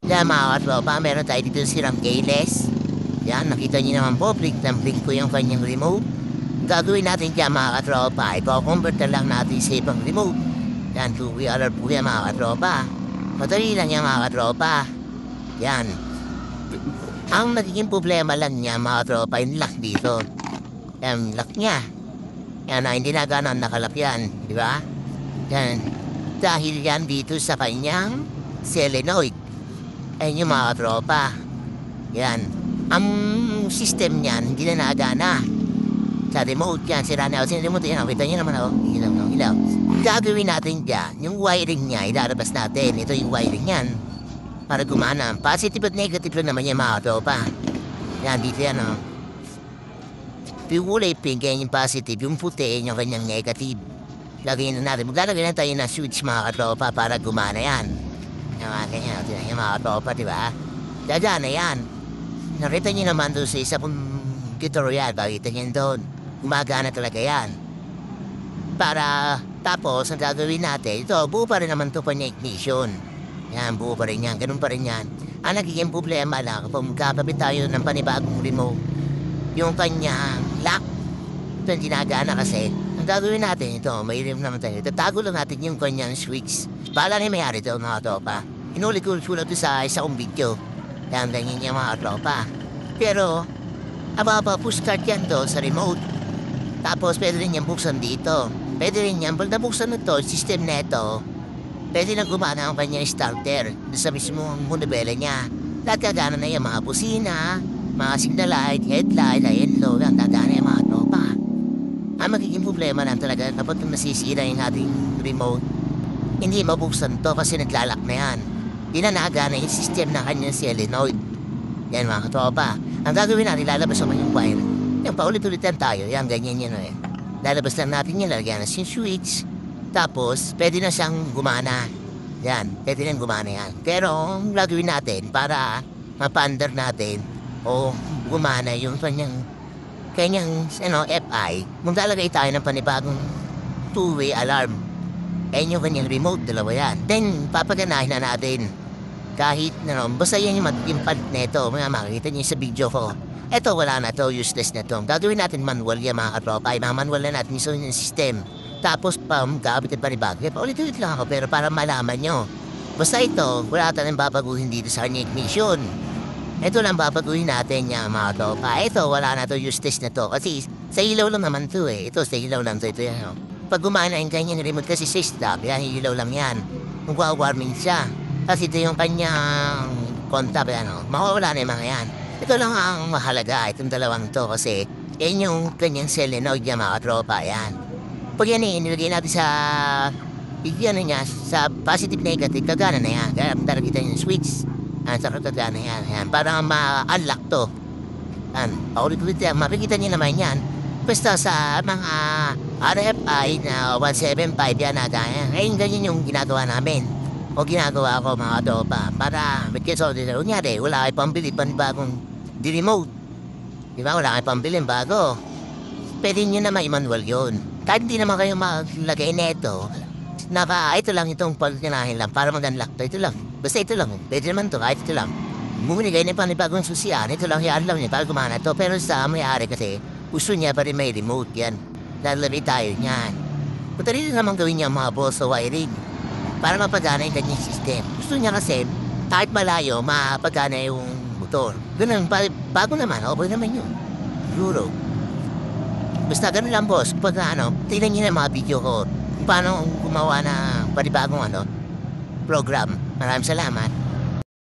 Kaya mga katropa, meron tayo dito silang keyless. Yan, nakita niyo naman po, blink na blink ko yung kanyang remote. Gagawin natin dyan mga katropa, i-convert na lang natin sa ibang remote. Yan, 2VR po yan mga katropa. Madali lang yan mga katropa. Yan. Ang nagiging problema lang niya mga katropa, yung lock dito. Yan, lock niya. Yan na, hindi na ganon nakalak yan, di ba? Yan. Dahil yan dito sa kanyang solenoid. Ayun yung mga katropa. Yan. Ang system niyan, hindi na nagana. Sa remote yan, sira na ako. Sa remote yan, kita niyo naman ako. Ilaw, no? Ilaw. Gagawin natin dyan, yung wiring niya, ilalabas natin. Ito yung wiring yan. Para gumana. Positive at negative lang naman yan, mga katropa. Yan, dito yan, no? Yung kulay pink, yan yung positive. Yung puti, yung kanyang negative. Lagyan na natin. Maglalagay na tayo ng switch, mga katropa, para gumana yan. Yung mga ganyan, yung mga katropa, di ba? Dadaan na yan. Nakita niyo naman doon sa isa kong tutorial, bakita niyo doon. Gumagana talaga yan. Para, tapos, ang gagawin natin, ito, buo pa rin naman ito pa niya ignition. Yan, buo pa rin yan, ganun pa rin yan. Ang nagiging problema lang, kung magkakabit tayo ng panibagong remote, yung kanyang lock, ito yung ginagana kasi, ang gagawin natin ito, may rim naman tayo, tatago lang natin yung kanyang switch. Bahala na mayari ito, mga tropa. Inulit ko sulat sa isa kong video. Yan, ganyan yung mga tropa. Pero, push start yan doon sa remote. Tapos, pwede rin yan buksan dito. Pwede rin yan, pag nabuksan na to, system neto, pwede na gumana ang kanyang starter doon sa mismong munibela niya. Lahat gagana na yung mga busina, mga signal light, headlight, ayan low, yan, gagana yung mga tropa. Ang magiging problema lang talaga kapag nasisira yung ating remote, hindi mabuksan to kasi naglalak na yan. Di na nagana yung system ng kanyang solenoid. Yan mga katropa. Ang gagawin natin, lalabas naman yung wire. Yan, paulit-ulitan tayo. Yan, ganyan yan eh. Lalabas lang natin yan, lalagyan na yung switch. Tapos, pwede na siyang gumana. Yan, pwede na gumana yan. Pero, ang gagawin natin para mapandar natin o gumana yung kanyang FI, maglalagay tayo ng panibagong two-way alarm. Ayun yung kanyang remote, dalawa yan. Then, papaganahin na natin. Kahit, basta yan yung pad neto. Makikita niyo sa video ko. Eto, wala na to, useless na to. Gagawin natin manual yan, mga katropa. Manual na natin yung system. Tapos, gamit ang panibago. Paulit-ulit lang ako, pero para malaman nyo. Basta ito, wala tayong babaguhin dito sa kanyang ignition. Ito lang babaguhin natin yan, mga katropa. Ito, wala na to, useless na to. Kasi, sa ilaw lang naman to eh. Ito, sa ilaw lang to. Ito yan, Pag gumana yung kanyang remote kasi sa stop, yan, ilaw lang yan. Magwa-warming siya. Kasi ito yung kanyang contact, mawawala na yung mga yan. Ito lang ang mahalaga, itong dalawang to kasi yan yung kanyang solenoid niya, mga tropa, yan. Pag yan nilagay natin sa, sa positive-negative, kagana na yan. Kaya talaga yung switch, sa kagana yan, para ma-unlock to. Yan, paulit-ulit yan, makikita niyo naman yan. Basta sa mga RFI na 175 yan natin. Ngayon ganyan yung ginagawa namin. O ginagawa ko mga tropa. Para, so, kunyari, wala kayo pambili panibagong di-remote. Di ba? Wala kayo pambili bago. Pwede nyo na manual yun. Kahit hindi naman kayo maglagay neto, ito lang itong pagkanahin lang para mag-unlock to. Ito lang. Basta ito lang. Pwede naman to, kahit ito lang. Bumili kayo ng panibagong susiyan. Ito lang, hiyari lang niya para gumana to. Pero sa may-ari kasi, gusto niya pa rin may remote yan. Lalari tayo niyan. Punta rin naman gawin niya mga boss sa wiring para mapagana yung kanyang system. Gusto niya kasi, kahit malayo, mapagana yung motor. Ganun, bago naman, okay naman yun. Siguro. Basta ganun lang boss, pag tingnan niyo na mga video ko, kung paano gumawa ng panibagong program. Maraming salamat.